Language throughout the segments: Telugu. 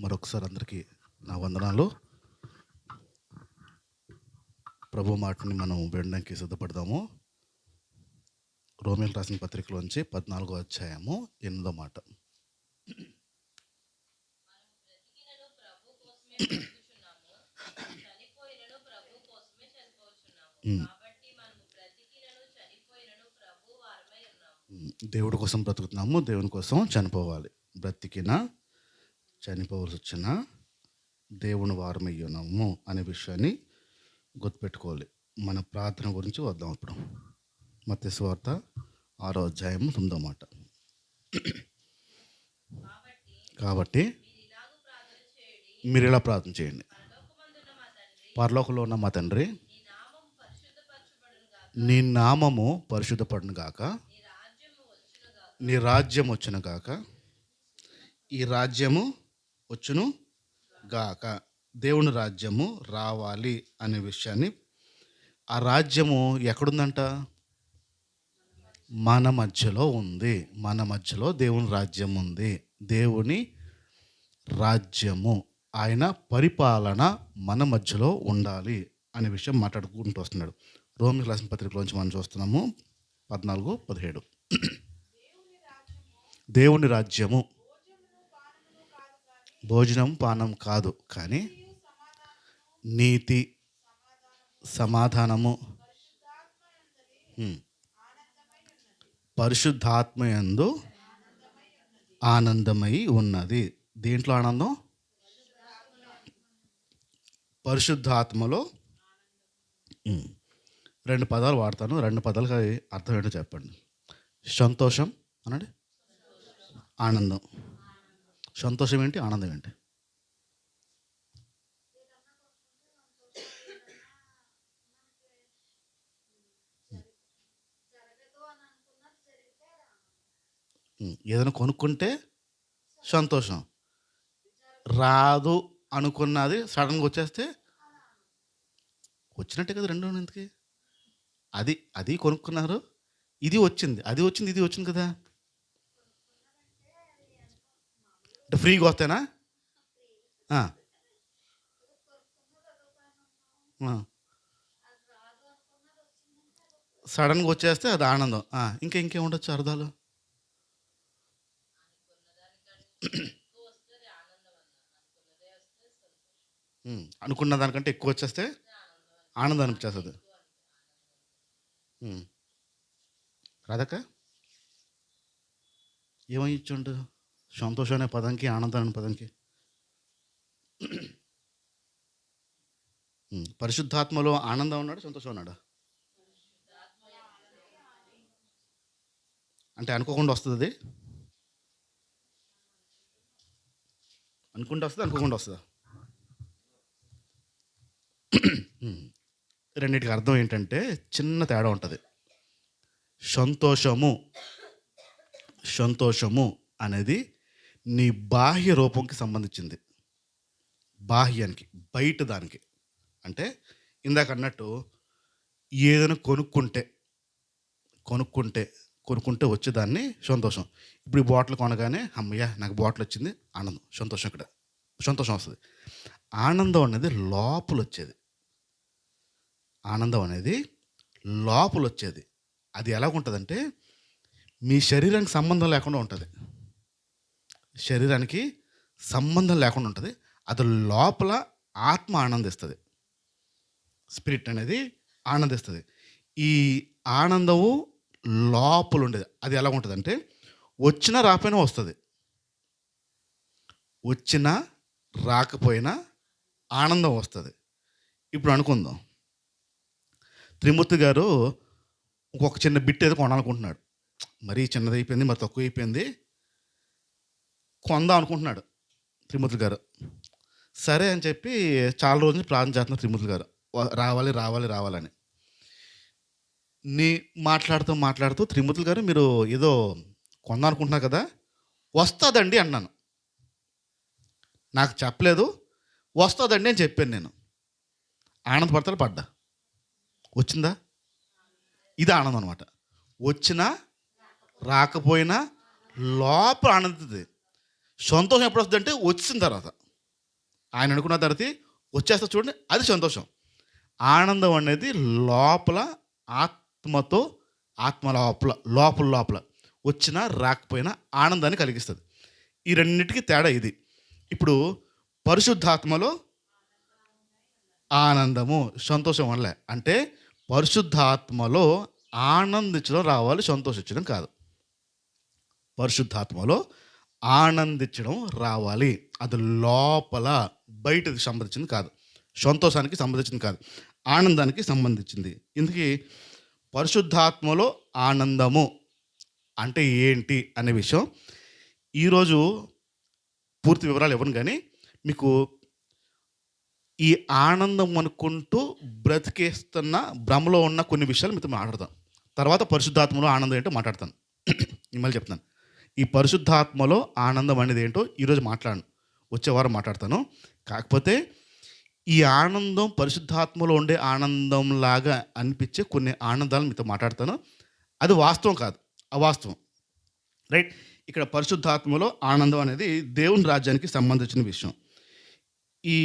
మరొకసారి అందరికీ నా వందనాలు. ప్రభు మాటని మనం వినడానికి సిద్ధపడదాము. రోమీయులకు రాసిన పత్రికలోంచి 14వ అధ్యాయము 8వ మాట. దేవుడి కోసం బ్రతుకుతున్నాము, దేవుని కోసం చనిపోవాలి. బ్రతికినా చనిపోవలసి వచ్చినా దేవుని వారమై ఉన్నాము అనే విషయాన్ని గుర్తుపెట్టుకోవాలి. మన ప్రార్థన గురించి వద్దాం. ఇప్పుడు మత్తయి సువార్త 6వ అధ్యాయం 9వ మాట. కాబట్టి మీరు ఇలా ప్రార్థన చేయండి: పరలోకంలో ఉన్న మా తండ్రి, నీ నామము పరిశుద్ధపడును గాక, నీ రాజ్యం వచ్చును గాక, ఈ రాజ్యము వచ్చును గాక. దేవుని రాజ్యము రావాలి అనే విషయాన్ని, ఆ రాజ్యము ఎక్కడుందంట? మన మధ్యలో ఉంది. మన మధ్యలో దేవుని రాజ్యం ఉంది. దేవుని రాజ్యము, ఆయన పరిపాలన మన మధ్యలో ఉండాలి అనే విషయం మాట్లాడుకుంటూ వస్తున్నాడు. రోమీయులకు రాసిన పత్రికలోంచి మనం చూస్తున్నాము 14-17. దేవుని రాజ్యము భోజనం పానం కాదు, కానీ నీతి, సమాధానము, పరిశుద్ధాత్మయందు ఆనందమై ఉన్నది. దీంట్లో ఆనందం పరిశుద్ధాత్మలో. 2 పదాలు వాడతాను, 2 పదాలకి అర్థం ఏంటో చెప్పండి. సంతోషం అనండి, ఆనందం. సంతోషం ఏంటి, ఆనందం ఏంటి? ఏదైనా కొనుక్కుంటే సంతోషం, రాదు అనుకున్నది సడన్గా వచ్చేస్తే వచ్చినట్టే కదా. రెండు ఎందుకు? అది కొనుక్కున్నారు, ఇది వచ్చింది, అది వచ్చింది, ఇది వచ్చింది కదా. అంటే ఫ్రీగా వస్తేనా? సడన్గా వచ్చేస్తే అది ఆనందం. ఇంకేం ఉండొచ్చు అర్థాలు? అనుకున్న దానికంటే ఎక్కువ వచ్చేస్తే ఆనందం అనిపించేస్తుంది. రాదక్క ఏమై ఇచ్చుండు? సంతోషం అనే పదంకి, ఆనందం అనే పదంకి. పరిశుద్ధాత్మలో ఆనందం ఉన్నాడు, సంతోషం ఉన్నాడు. అంటే అనుకోకుండా వస్తుంది అది. అనుకుంటూ వస్తుంది, అనుకోకుండా వస్తుందా? రెండింటికి అర్థం ఏంటంటే చిన్న తేడా ఉంటుంది. సంతోషము అనేది నీ బాహ్య రూపంకి సంబంధించింది. బాహ్యానికి, బయట దానికి. అంటే ఇందాక అన్నట్టు ఏదైనా కొనుక్కుంటే వచ్చేదాన్ని సంతోషం. ఇప్పుడు ఈ బాటిల్ కొనగానే అమ్మయ్య నాకు బాటిల్ వచ్చింది, ఆనందం, సంతోషం. ఇక్కడ సంతోషం వస్తుంది. ఆనందం అనేది లోపల వచ్చేది. ఆనందం అనేది లోపల వచ్చేది. అది ఎలాగుంటుందంటే మీ శరీరానికి సంబంధం లేకుండా ఉంటుంది. శరీరానికి సంబంధం లేకుండా ఉంటుంది. అది లోపల ఆత్మ ఆనందిస్తుంది, స్పిరిట్ అనేది ఆనందిస్తుంది. ఈ ఆనందము లోపల ఉండేది. అది ఎలా ఉంటుందంటే వచ్చినా రాకపోయినా వస్తుంది. వచ్చినా రాకపోయినా ఆనందం వస్తుంది. ఇప్పుడు అనుకుందాం, త్రిమూర్తి గారు ఇంకొక చిన్న బిట్ ఏదో కొనాలనుకుంటున్నాడు. మరీ చిన్నది అయిపోయింది, మరి తక్కువ అయిపోయింది, కొందాం అనుకుంటున్నాడు త్రిమూర్తి గారు. సరే అని చెప్పి చాలా రోజులు ప్రార్థన చేస్తున్నారు త్రిమూర్తి గారు, రావాలని. మాట్లాడుతూ త్రిమూర్తులు గారు మీరు ఏదో కొందాం అనుకుంటున్నారు కదా, వస్తుందండి అన్నాను. నాకు చెప్పలేదు, వస్తుందండి అని చెప్పాను నేను. ఆనందపడతాడు, పడ్డా, వచ్చిందా? ఇది ఆనందం అనమాట. వచ్చినా రాకపోయినా లోపల ఆనందిస్తుంది. సంతోషం ఎప్పుడు వస్తుంది అంటే వచ్చిన తర్వాత. ఆయన అనుకున్న తర్వాత వచ్చేస్తా చూడండి, అది సంతోషం. ఆనందం అనేది లోపల ఆత్మతో, ఆత్మ లోపల లోపల లోపల వచ్చినా రాకపోయినా ఆనందాన్ని కలిగిస్తుంది. ఈ రెండింటికి తేడా ఇది. ఇప్పుడు పరిశుద్ధాత్మలో ఆనందము, సంతోషం వల్లే. అంటే పరిశుద్ధాత్మలో ఆనందించడం రావాలి, సంతోషించడం కాదు. పరిశుద్ధాత్మలో ఆనందించడం రావాలి. అది లోపల, బయటకు సంబంధించింది కాదు, సంతోషానికి సంబంధించింది కాదు, ఆనందానికి సంబంధించింది. ఇందుకే పరిశుద్ధాత్మలో ఆనందము అంటే ఏంటి అనే విషయం ఈరోజు పూర్తి వివరాలు ఇవ్వను, కానీ మీకు ఈ ఆనందం అనుకుంటూ బ్రతికేస్తున్న భ్రమలో ఉన్న కొన్ని విషయాలు మీతో మాట్లాడతాను. తర్వాత పరిశుద్ధాత్మలో ఆనందం ఏంటో మాట్లాడతాను. మిమ్మల్ని చెప్తాను. ఈ పరిశుద్ధాత్మలో ఆనందం అనేది ఏంటో ఈరోజు మాట్లాడను, వచ్చే వారం మాట్లాడతాను. కాకపోతే ఈ ఆనందం పరిశుద్ధాత్మలో ఉండే ఆనందంలాగా అనిపించే కొన్ని ఆనందాలు మీతో మాట్లాడతాను. అది వాస్తవం కాదు, అవాస్తవం. రైట్. ఇక్కడ పరిశుద్ధాత్మలో ఆనందం అనేది దేవుని రాజ్యానికి సంబంధించిన విషయం. ఈ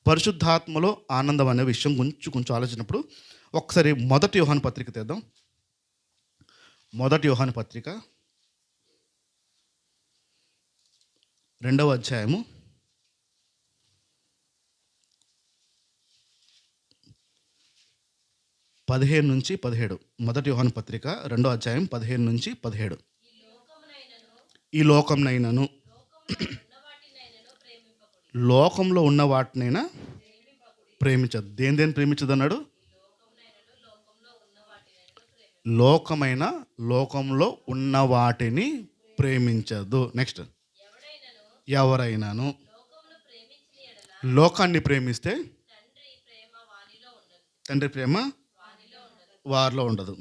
పరిశుద్ధాత్మలో ఆనందం అనే విషయం కొంచెం ఆలోచించినప్పుడు ఒకసారి మొదటి యోహాను పత్రిక తెద్దాం. మొదటి యోహాను పత్రిక 2వ అధ్యాయము 15-17. మొదటి యోహాను పత్రిక 2వ అధ్యాయం 15-17. ఈ లోకంనైనను లోకంలో ఉన్న వాటినైనా ప్రేమించదు. దేని ప్రేమించదు అన్నాడు? లోకమైన లోకంలో ఉన్న వాటిని ప్రేమించదు. నెక్స్ట్, ఎవరైనాను లోకాన్ని ప్రేమిస్తే తండ్రి ప్రేమ వారిలో ఉండదు.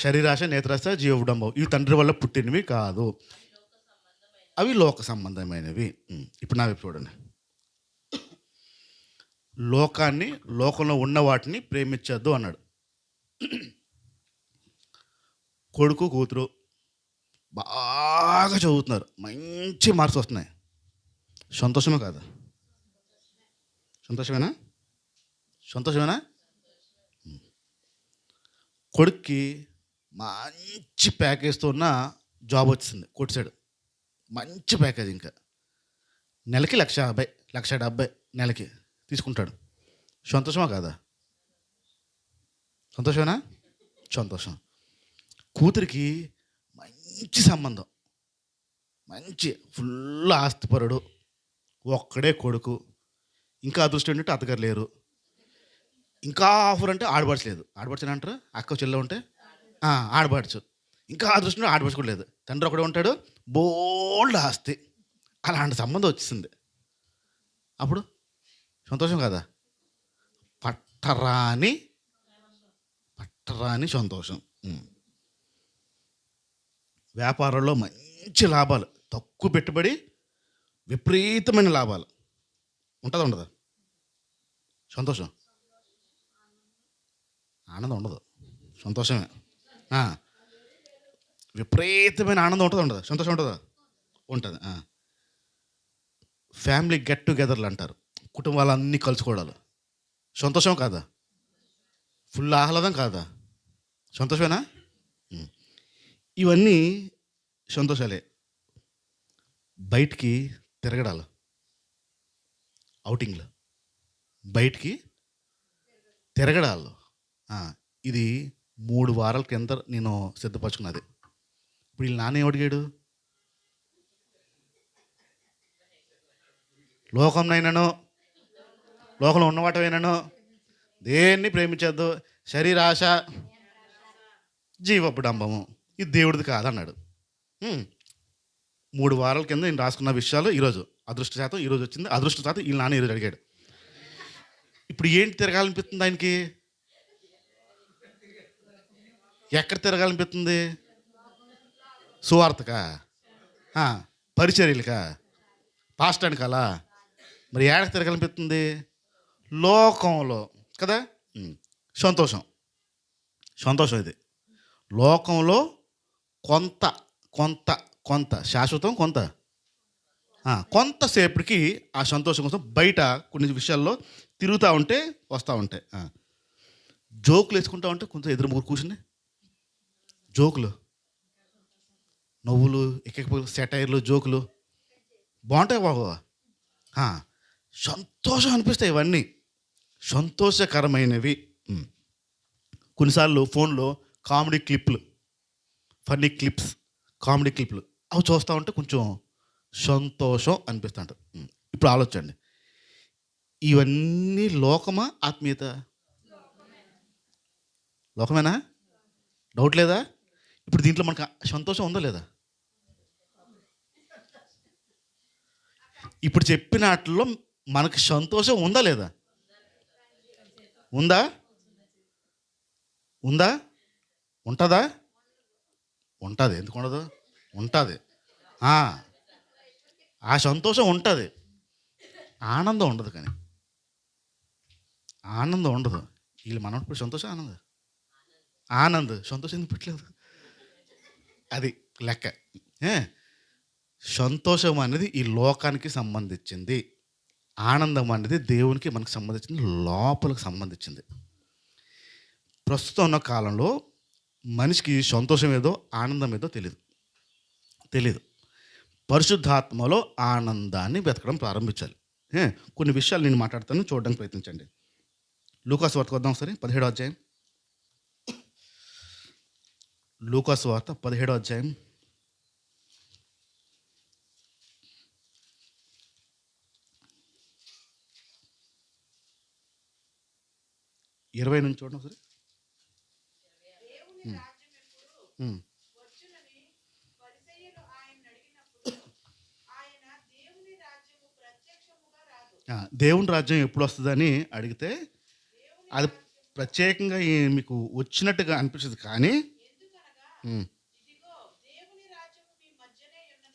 శరీరాశ, నేత్రాశ, జీవడంబం ఇవి తండ్రి వల్ల పుట్టినవి కాదు, అవి లోక సంబంధమైనవి. ఇప్పుడు నా వైపు చూడండి. లోకాన్ని, లోకంలో ఉన్న వాటిని ప్రేమించద్దు అన్నాడు. కొడుకు కూతురు బాగా చదువుతున్నారు, మంచి మార్క్స్ వస్తున్నాయి, సంతోషమే కాదా? సంతోషమేనా? సంతోషమేనా? కొడుక్కి మంచి ప్యాకేజ్తో ఉన్న జాబ్ వచ్చింది, కొట్టాడు, మంచి ప్యాకేజ్, ఇంకా నెలకి 1,50,000, 1,70,000 నెలకి తీసుకుంటాడు. సంతోషమా కాదా? సంతోషమేనా? సంతోషం. కూతురికి మంచి సంబంధం, మంచి ఫుల్ ఆస్తిపరుడు, ఒక్కడే కొడుకు, ఇంకా అదృష్టం ఏంటంటే అత్తగారు లేరు, ఇంకా ఆఫర్ అంటే ఆడపడచలేదు. ఆడపడచని అంటారు, అక్క చెల్లె ఉంటే ఆడపడచ్చు. ఇంకా అదృష్టం ఆడపడచు కూడా లేదు, తండ్రి ఒకడే ఉంటాడు, బోల్డ్ ఆస్తి. అలాంటి సంబంధం వచ్చింది. అప్పుడు సంతోషం కదా? పట్టరాని సంతోషం. వ్యాపారంలో మంచి లాభాలు, తక్కువ పెట్టుబడి విపరీతమైన లాభాలు, ఉంటుందా ఉండదా? సంతోషం. ఆనందం ఉండదు, సంతోషమే. విపరీతమైన ఆనందం ఉంటుందా ఉండదా? సంతోషం ఉంటుందా? ఉంటుంది. ఫ్యామిలీ గెట్ టుగెదర్లు అంటారు, కుటుంబాలన్నీ కలుసుకోవడాలు, సంతోషం కాదా? ఫుల్ ఆహ్లాదం కాదా? సంతోషమేనా? ఇవన్నీ సంతోషాలే. బయటికి తిరగడాలు, ఔటింగ్లు, బయటికి తిరగడాలు, ఇది 3 వారాల కింద నేను సిద్ధపరచుకున్నది. ఇప్పుడు వీళ్ళు నాన్న ఏమడిగాడు? లోకంనైనాను, లోకంలో ఉన్నవాటమైనాను దేన్ని ప్రేమించద్దు, శరీరాశ, జీవపు డంబము, ఇది దేవుడిది కాదన్నాడు. 3 వారాల కింద నేను రాసుకున్న విషయాలు ఈరోజు అదృష్ట శాతం ఈరోజు వచ్చింది. అదృష్ట శాతం వీళ్ళ నాన్న ఈరోజు అడిగాడు. ఇప్పుడు ఏంటి తిరగాలనిపిస్తుంది ఆయనకి? ఎక్కడ తిరగాలనిపిస్తుంది? సువార్తకా? పరిచర్యలకా? పాస్టానికి అలా? మరి ఏడకి తిరగాలనిపిస్తుంది? లోకంలో కదా. సంతోషం. సంతోషం ఇది. లోకంలో కొంత కొంత కొంత శాశ్వతం, కొంత కొంతసేపటికి ఆ సంతోషం కోసం బయట కొన్ని విషయాల్లో తిరుగుతూ ఉంటే వస్తూ ఉంటాయి. జోకులు వేసుకుంటా ఉంటే కొంచెం ఎదురు ముగ్గురు కూర్చుని జోకులు, నవ్వులు, ఎక్కకపోయి సెటైర్లు, జోకులు బాగుంటాయి బాబు. సంతోషం అనిపిస్తాయి ఇవన్నీ సంతోషకరమైనవి. కొన్నిసార్లు ఫోన్లో కామెడీ క్లిప్లు, ఫన్నీ క్లిప్స్, కామెడీ క్లిప్లు అవి చూస్తూ ఉంటే కొంచెం సంతోషం అనిపిస్తూ ఉంటుంది. ఇప్పుడు ఆలోచండి, ఇవన్నీ లోకమా ఆత్మీయత? లోకమేనా? డౌట్ లేదా? ఇప్పుడు దీంట్లో మనకు సంతోషం ఉందా లేదా? ఇప్పుడు చెప్పిన వాటిల్లో మనకు సంతోషం ఉందా లేదా? ఉందా? ఉందా? ఉంటుందా? ఉంటుంది. ఎందుకు ఉండదు? ఉంటుంది. ఆ సంతోషం ఉంటుంది. ఆనందం ఉండదు. కానీ ఆనందం ఉండదు. వీళ్ళు మనం ఇప్పుడు సంతోషం, ఆనందం సంతోషం ఎందుకు పెట్టలేదు? అది లెక్క. సంతోషం అనేది ఈ లోకానికి సంబంధించింది, ఆనందం అనేది దేవునికి మనకు సంబంధించింది, లోపలికి సంబంధించింది. ప్రస్తుతం ఉన్న కాలంలో మనిషికి సంతోషం ఏదో ఆనందం ఏదో తెలియదు. పరిశుద్ధాత్మలో ఆనందాన్ని వెతకడం ప్రారంభించాలి. కొన్ని విషయాలు నేను మాట్లాడతాను, చూడడానికి ప్రయత్నించండి. లూకాసు వార్త వద్దాం ఒకసారి, 17వ అధ్యాయం. లూకాసు వార్త 17వ అధ్యాయం 20 నుంచి చూడండి ఒకసారి. దేవుని రాజ్యం ఎప్పుడు వస్తుందని అడిగితే అది ప్రత్యేకంగా మీకు వచ్చినట్టుగా అనిపించదు. కానీ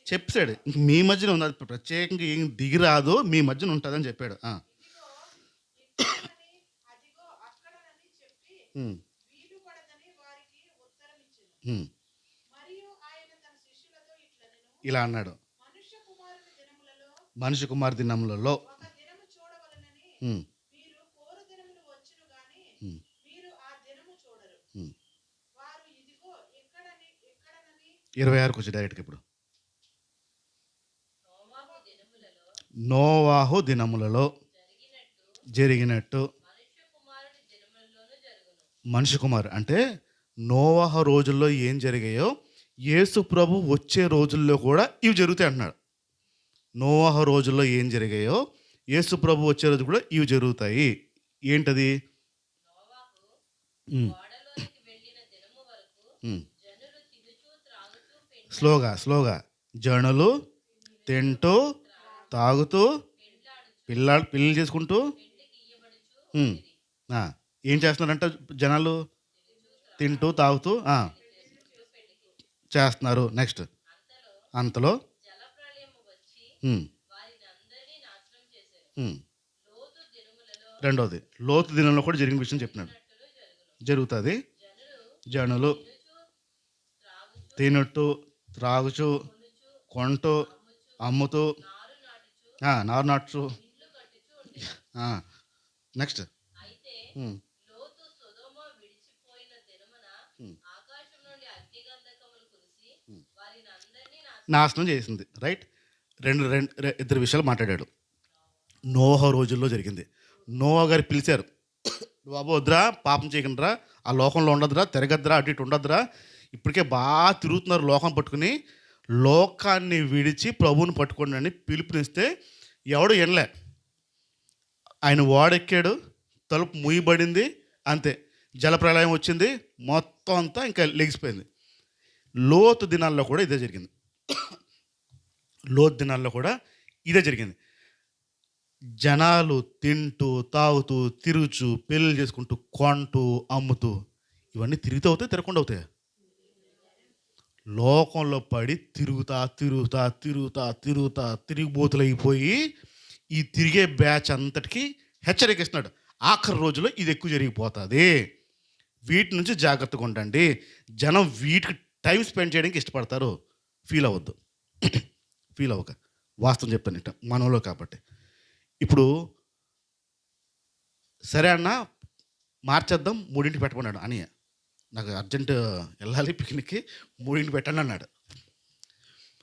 చెప్పాడు, ఇంక మీ మధ్యన ఉంది, అది ప్రత్యేకంగా ఏం దిగిరాదు, మీ మధ్యన ఉంటుందని చెప్పాడు. ఇలా అన్నాడు, మనిషి కుమార్ దినములలో ఇరవై 26కి వచ్చి డైరెక్ట్గా ఇప్పుడు నోవాహు దినములలో జరిగినట్టు మనిషి కుమారు అంటే నోవాహు రోజుల్లో ఏం జరిగాయో యేసు ప్రభు వచ్చే రోజుల్లో కూడా ఇవి జరుగుతాయి అంటున్నాడు. నోవాహు రోజుల్లో ఏం జరిగాయో యేసు ప్రభు వచ్చే రోజు కూడా ఇవి జరుగుతాయి. ఏంటది? స్లోగా జనులు తింటూ తాగుతూ పిల్లలు చేసుకుంటూ ఏం చేస్తున్నారంట? జనాలు తింటూ తాగుతూ చేస్తున్నారు. నెక్స్ట్, అంతలో రెండోది లోతు దినంలో కూడా జరిగిన విషయం చెప్పినాడు. జరుగుతుంది. జనులు తినట్టు త్రాగుచు కొంటూ అమ్ముతూ నారు నాటు. నెక్స్ట్, నాశనం చేసింది. రైట్. ఇద్దరు విషయాలు మాట్లాడాడు. నోవహు రోజుల్లో జరిగింది. నోవహు గారు పిలిచారు, బాబు వద్దురా, పాపం చేయకండిరా, ఆ లోకంలో ఉండదురా, తిరగద్దురా, అటు ఇటు ఉండదురా, ఇప్పటికే బాగా తిరుగుతున్నారు లోకం పట్టుకుని, లోకాన్ని విడిచి ప్రభువుని పట్టుకోండి అని పిలుపునిస్తే ఎవడు ఎనలే. ఆయన వాడెక్కాడు, తలుపు మూయబడింది, అంతే. జలప్రలయం వచ్చింది, మొత్తం అంతా ఇంకా లెగిసిపోయింది. లోతు దినాల్లో కూడా ఇదే జరిగింది. లోతు దినాల్లో కూడా ఇదే జరిగింది. జనాలు తింటూ తాగుతూ తిరుగుచు పెళ్ళిళ్ళు చేసుకుంటూ కొంటూ అమ్ముతూ, ఇవన్నీ తిరిగితే అవుతాయి, తిరగకుండా అవుతాయి? లోకంలో పడి తిరిగిపోతులైపోయి ఈ తిరిగే బ్యాచ్ అంతటికి హెచ్చరికిస్తున్నాడు, ఆఖరి రోజుల్లో ఇది ఎక్కువ జరిగిపోతుంది. వీటి నుంచి జాగ్రత్తగా ఉండండి. జనం వీటికి టైం స్పెండ్ చేయడానికి ఇష్టపడతారు. ఫీల్ అవ్వద్దు. ఫీల్ అవ్వక. వాస్తవం చెప్తాను ఇట్ట మనలో కాబట్టి. ఇప్పుడు సరే అన్న మార్చేద్దాం 3ంటికి పెట్టమన్నాడు అన్నయ్య. నాకు అర్జెంట్ వెళ్ళాలి పిక్నిక్కి 3ంటికి పెట్టండి అన్నాడు.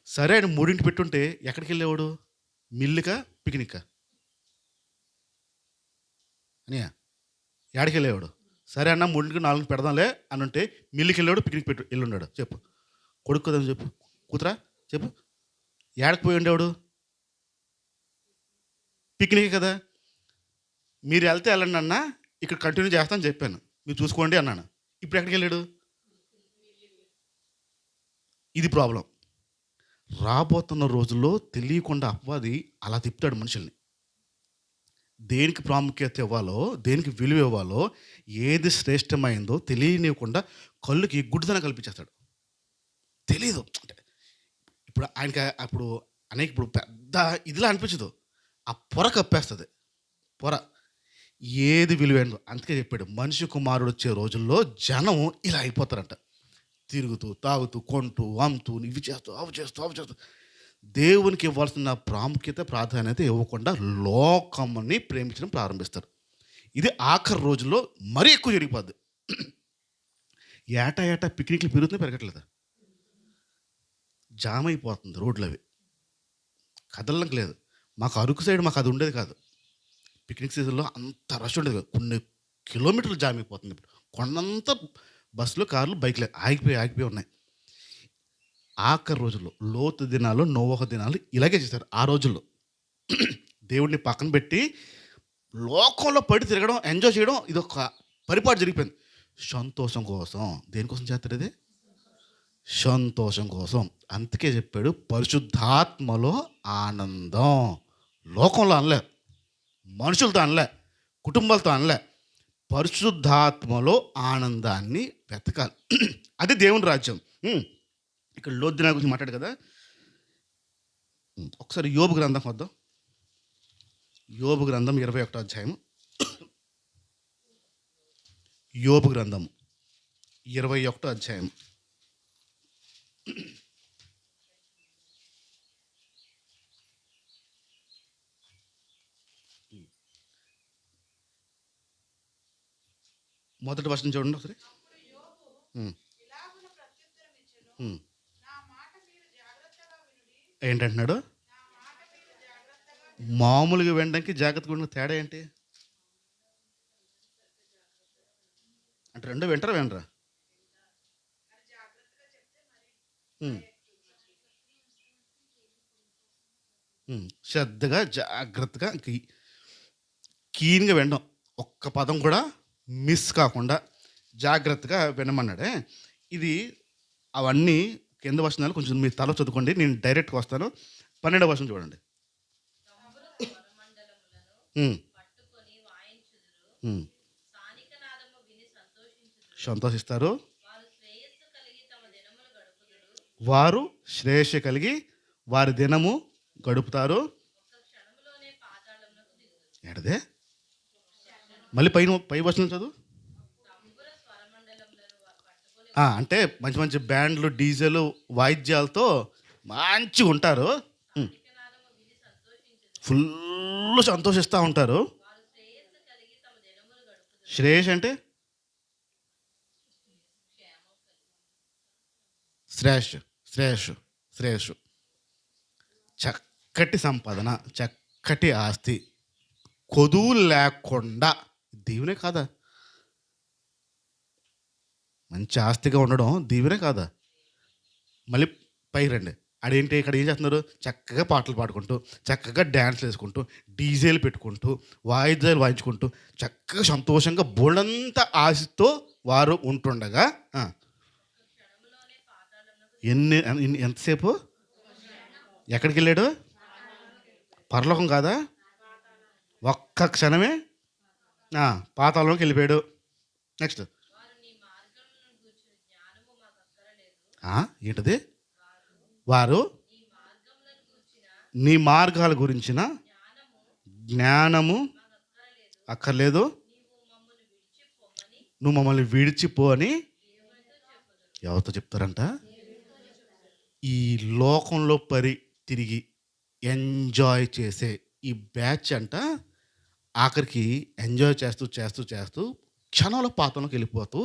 సరే ఆయన 3ంటికి పెట్టుంటే ఎక్కడికి వెళ్ళేవాడు? మిల్లుకా పిక్నిక్కా? అన్నయ్య ఏడికి వెళ్ళేవాడు? సరే అన్న 3ంటికి 4ంటికి పెడదాంలే అని ఉంటే మిల్లుకి వెళ్ళాడు, పిక్నిక్ పెట్టు వెళ్ళున్నాడు. చెప్పు. కొడుకు కదా చెప్పు, కూతురా చెప్పు. ఏడకి పోయి ఉండేవాడు? పిక్నిక్ కదా. మీరు వెళ్తే వెళ్ళండి అన్న, ఇక్కడ కంటిన్యూ చేస్తానని చెప్పాను, మీరు చూసుకోండి అన్నాను. ఇప్పుడు ఎక్కడికి వెళ్ళాడు? ఇది ప్రాబ్లం. రాబోతున్న రోజుల్లో తెలియకుండా అపవాది అలా తిప్పుతాడు మనుషుల్ని. దేనికి ప్రాముఖ్యత ఇవ్వాలో, దేనికి విలువ ఇవ్వాలో, ఏది శ్రేష్టమైందో తెలియనివ్వకుండా కళ్ళుకి గుడ్డితనం కల్పించేస్తాడు. తెలీదు. అంటే ఇప్పుడు ఆయనకి అప్పుడు అనేక ఇప్పుడు పెద్ద ఇదిలా అనిపించదు. ఆ పొర కప్పేస్తుంది. పొర ఏది విలువైందో. అందుకే చెప్పాడు మనిషి కుమారుడు వచ్చే రోజుల్లో జనం ఇలా అయిపోతారంట. తిరుగుతూ, తాగుతూ, కొంటూ, అమ్ముతూ, ఇవి చేస్తూ, అవి చేస్తూ, అవి చేస్తూ, దేవునికి ఇవ్వాల్సిన ప్రాముఖ్యత, ప్రాధాన్యత ఇవ్వకుండా లోకముని ప్రేమించడం ప్రారంభిస్తారు. ఇది ఆఖరి రోజుల్లో మరీ ఎక్కువ జరిగిపోద్ది. ఏటా ఏటా పిక్నిక్లు పెరుగుతుంది, పెరగట్లేదా? జామ్ అయిపోతుంది రోడ్లు అవి. కదలడానికి లేదు. మాకు అరకు సైడ్ మాకు అది ఉండేది కాదు. పిక్నిక్ సీజన్లో అంత రష్ ఉండేది కాదు. కొన్ని కిలోమీటర్లు జామ్ అయిపోతుంది. ఇప్పుడు కొండంతా బస్సులు, కార్లు, బైక్లు ఆగిపోయి ఉన్నాయి. ఆఖరి రోజుల్లో లోతు దినాలు, నోవహు దినాలు ఇలాగే చేశారు. ఆ రోజుల్లో దేవుడిని పక్కన పెట్టి లోకంలో పడి తిరగడం, ఎంజాయ్ చేయడం, ఇది ఒక పరిపాటు జరిగిపోయింది. సంతోషం కోసం. దేనికోసం చేస్తాడు ఇది? సంతోషం కోసం. అందుకే చెప్పాడు పరిశుద్ధాత్మలో ఆనందం. లోకంలో అనలే, మనుషులతో అనలే, కుటుంబాలతో అనలే, పరిశుద్ధాత్మలో ఆనందాన్ని వెతకాలి. అది దేవుని రాజ్యం. ఇక్కడ లోతుదినాల గురించి మాట్లాడు కదా. ఒకసారి యోబు గ్రంథం వద్దాం. యోబు గ్రంథం 21వ అధ్యాయం. యోబు గ్రంథం 21వ అధ్యాయం. మొదటి వచనం చూడండి ఒకసారి. ఏంటంటున్నాడు? మామూలుగా వినడానికి జాగ్రత్తగా ఉన్న తేడా ఏంటి? అంటే రెండు వినరా? శ్రద్ధగా, జాగ్రత్తగా, కీన్గా వినడం. ఒక్క పదం కూడా మిస్ కాకుండా జాగ్రత్తగా వినమన్నాడే. ఇది అవన్నీ కింద వచనాలు కొంచెం మీరు తల చదువుకోండి, నేను డైరెక్ట్గా వస్తాను. 12వ వచనం చూడండి. సంతోషిస్తారు, వారు శ్రేయస్సు కలిగి వారి దినము గడుపుతారు. ఏడదే మళ్ళీ పై వచనం చదువు. అంటే మంచి మంచి బ్యాండ్లు, డీజెలు, వాయిద్యాలతో మంచిగా ఉంటారు. ఫుల్ సంతోషిస్తూ ఉంటారు. శ్రేయస్ అంటే శ్రేయస్సు, చక్కటి సంపాదన, చక్కటి ఆస్తి, కొదువు లేకుండా. దీవెనే కాదా? మంచి ఆస్తిగా ఉండడం దీవెనే కాదా? మళ్ళీ పైకి రండి. అదేంటి ఇక్కడ ఏం చేస్తున్నారు? చక్కగా పాటలు పాడుకుంటూ, చక్కగా డ్యాన్స్లు వేసుకుంటూ, డీజేలు పెట్టుకుంటూ, వాయిద్యాలు వాయించుకుంటూ, చక్కగా సంతోషంగా బోళ్ళంత ఆశతో వారు ఉంటుండగా ఎంతసేపు ఎక్కడికి వెళ్ళాడు? పరలోకం కాదా? ఒక్క క్షణమే పాతాళంలోకి వెళ్ళిపోయాడు. నెక్స్ట్ ఏంటది? వారు నీ మార్గాల గురించిన జ్ఞానము అక్కర్లేదు, నువ్వు మమ్మల్ని విడిచిపో అని ఎవరితో చెప్తారంట? ఈ లోకంలో తిరిగి ఎంజాయ్ చేసే ఈ బ్యాచ్ అంట ఆఖరికి ఎంజాయ్ చేస్తూ చేస్తూ చేస్తూ క్షణంలో పాతంలోకి వెళ్ళిపోతూ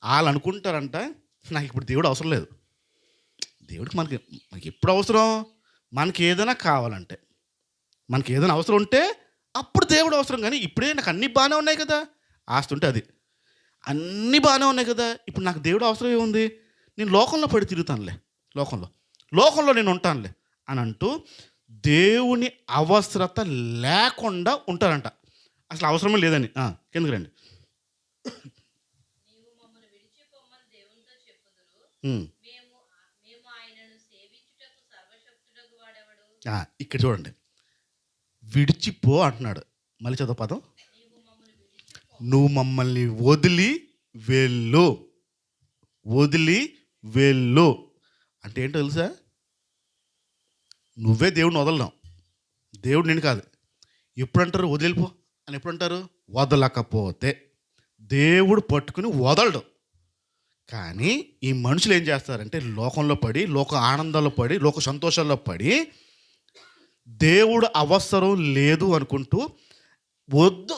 వాళ్ళు అనుకుంటారంట, నాకు ఇప్పుడు దేవుడు అవసరం లేదు. దేవుడికి మనకి ఎప్పుడు అవసరం? మనకి ఏదైనా కావాలంటే, మనకి ఏదైనా అవసరం ఉంటే అప్పుడు దేవుడు అవసరం. కానీ ఇప్పుడే నాకు అన్నీ బాగానే ఉన్నాయి కదా, ఆస్తి ఉంటే అది, అన్నీ బాగానే ఉన్నాయి కదా, ఇప్పుడు నాకు దేవుడు అవసరం ఏముంది? నేను లోకంలో పడి తిరుగుతానులే, లోకంలో నేను ఉంటానులే అని అంటూ దేవుని అవసరత లేకుండా ఉంటారంట. అసలు అవసరమే లేదని. కిందకి రండి. ఇక్కడ చూడండి, విడిచిపో అంటున్నాడు. మళ్ళీ చదువు పదం. నువ్వు మమ్మల్ని వదిలి వెళ్ళు అంటే ఏంటో తెలుసా? నువ్వే దేవుడిని వదలడం, దేవుడు నేను కాదు. ఎప్పుడంటారు వదిలిపో అని? ఎప్పుడంటారు? వదలకపోతే. దేవుడు పట్టుకుని వదలడు. కానీ ఈ మనుషులు ఏం చేస్తారంటే లోకంలో పడి, లోక ఆనందాల్లో పడి, లోక సంతోషాల్లో పడి, దేవుడు అవసరం లేదు అనుకుంటూ, వద్దు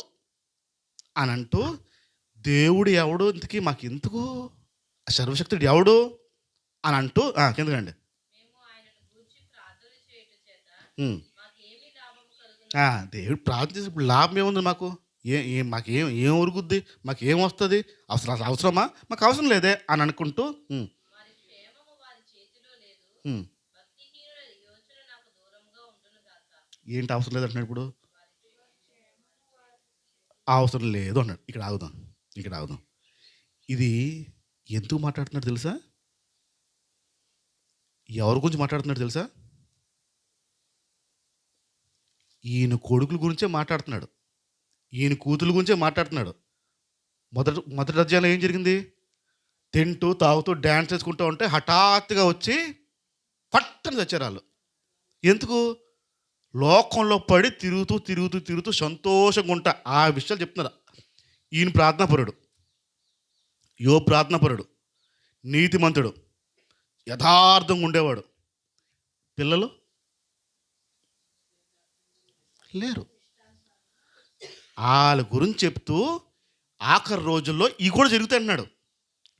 అని అంటూ, దేవుడు ఎవడు ఇంతకీ మాకెందుకు, సర్వశక్తుడు ఎవడు అని అంటూ కిందకండి. దేవుడు ప్రార్థన చేసి ఇప్పుడు లాభం ఏముంది మాకు? మాకేం ఉరుగుద్ది? మాకేం వస్తుంది? అవసరమా? మాకు అవసరం లేదే అని అనుకుంటూ ఏంటి అవసరం లేదు అంటున్నాడు? ఇప్పుడు అవసరం లేదు అన్నాడు. ఇక్కడ ఆగుదాం. ఇది ఎందుకు మాట్లాడుతున్నాడు తెలుసా? ఎవరి గురించి మాట్లాడుతున్నాడు తెలుసా? ఈయన కొడుకుల గురించే మాట్లాడుతున్నాడు, ఈయన కూతుల గురించే మాట్లాడుతున్నాడు. మొదటి అధ్యాయంలో ఏం జరిగింది? తింటూ తాగుతూ డ్యాన్స్ చేసుకుంటూ ఉంటే హఠాత్తుగా వచ్చి పట్టని చచ్చారు వాళ్ళు. ఎందుకు? లోకంలో పడి తిరుగుతూ సంతోషంగా ఉంటా ఆ విషయాలు చెప్తున్నారు. ఈయన ప్రార్థనాపరుడు, యోబు ప్రార్థనాపరుడు, నీతిమంతుడు, యథార్థంగా ఉండేవాడు. పిల్లలు లేరు. వాళ్ళ గురించి చెప్తూ ఆఖరి రోజుల్లో ఇవి కూడా జరుగుతాయి అన్నాడు.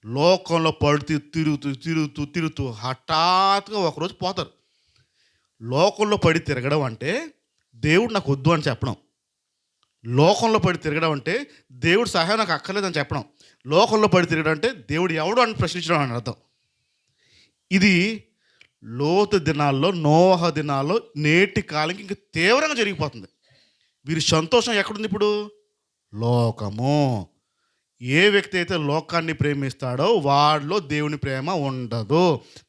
లోకంలో పడుతూ తిరుగుతూ హఠాత్తుగా ఒకరోజు పోతారు. లోకంలో పడి తిరగడం అంటే దేవుడు నాకు వద్దు అని చెప్పడం. లోకంలో పడి తిరగడం అంటే దేవుడు సహాయం నాకు అక్కర్లేదని చెప్పడం. లోకంలో పడి తిరగడం అంటే దేవుడు ఎవడు అని ప్రశ్నించడం అని అర్థం. ఇది లోతు దినాల్లో, నోహ దినాల్లో, నేటి కాలంకి ఇంకా తీవ్రంగా జరిగిపోతుంది. వీరి సంతోషం ఎక్కడుంది ఇప్పుడు? లోకము. ఏ వ్యక్తి అయితే లోకాన్ని ప్రేమిస్తాడో వాడిలో దేవుని ప్రేమ ఉండదు.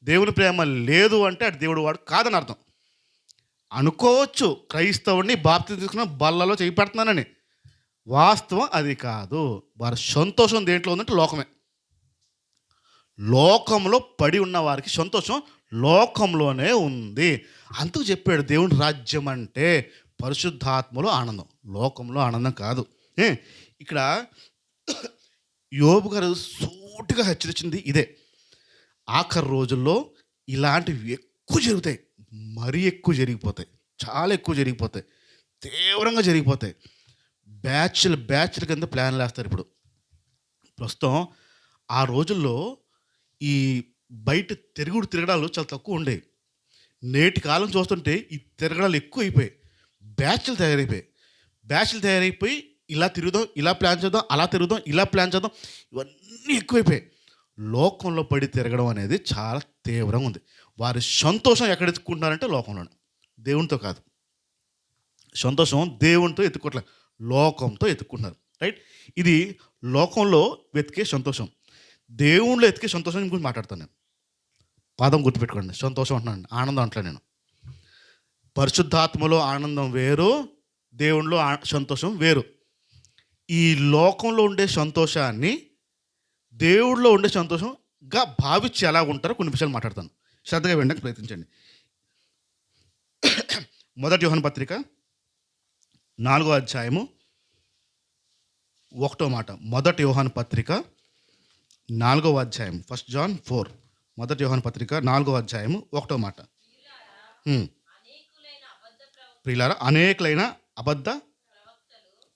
దేవుని ప్రేమ లేదు అంటే అటు దేవుడు వాడు కాదని అర్థం. అనుకోవచ్చు క్రైస్తవుడిని బాప్తిజం తీసుకున్న బల్లలో చేయి పెడుతున్నానని, వాస్తవం అది కాదు. వారి సంతోషం దేంట్లో ఉందంటే లోకమే. లోకంలో పడి ఉన్న వారికి సంతోషం లోకంలోనే ఉంది. అందుకు చెప్పాడు దేవుని రాజ్యం అంటే పరిశుద్ధాత్మలో ఆనందం, లోకంలో ఆనందం కాదు. ఇక్కడ యోబు గారు సూటిగా హెచ్చరించింది ఇదే. ఆఖరి రోజుల్లో ఇలాంటివి ఎక్కువ జరుగుతాయి, మరీ ఎక్కువ జరిగిపోతాయి, చాలా ఎక్కువ జరిగిపోతాయి, తీవ్రంగా జరిగిపోతాయి. బ్యాచ్ల కింద ప్లాన్లు వేస్తారు. ఇప్పుడు ప్రస్తుతం ఆ రోజుల్లో ఈ బయట తిరగడాలు చాలా తక్కువ ఉండేవి. నేటి కాలం చూస్తుంటే ఈ తిరగడాలు ఎక్కువ అయిపోయాయి. బ్యాచ్లు తయారైపోయి ఇలా తిరుగుదాం, ఇలా ప్లాన్ చేద్దాం, అలా తిరుగుదాం, ఇలా ప్లాన్ చేద్దాం, ఇవన్నీ ఎక్కువైపోయాయి. లోకంలో పడి తిరగడం అనేది చాలా తీవ్రంగా ఉంది. వారి సంతోషం ఎక్కడ ఎత్తుకుంటున్నారంటే లోకంలోనే, దేవునితో కాదు. సంతోషం దేవునితో ఎత్తుకోవట్లేదు, లోకంతో ఎత్తుకుంటున్నారు. రైట్? ఇది లోకంలో వెతికే సంతోషం. దేవుణ్ణిలో ఎతికే సంతోషం గురించి మాట్లాడతాను నేను. పదం గుర్తుపెట్టుకోండి, సంతోషం అంటున్నాను, ఆనందం అంటలే నేను. పరిశుద్ధాత్మలో ఆనందం వేరు, దేవునిలో సంతోషం వేరు. ఈ లోకంలో ఉండే సంతోషాన్ని దేవుడిలో ఉండే సంతోషంగా భావించి ఎలా ఉంటారో కొన్ని విషయాలు మాట్లాడతాను. శ్రద్ధగా వినడానికి ప్రయత్నించండి. 1 యోహాను పత్రిక 4వ అధ్యాయము ఒకటో మాట. మొదటి యోహాను పత్రిక 4వ అధ్యాయం, 1 John 4. మొదటి యోహాను పత్రిక 4వ అధ్యాయము 1వ మాట. ప్రియులారా, అనేకులైన అబద్ధ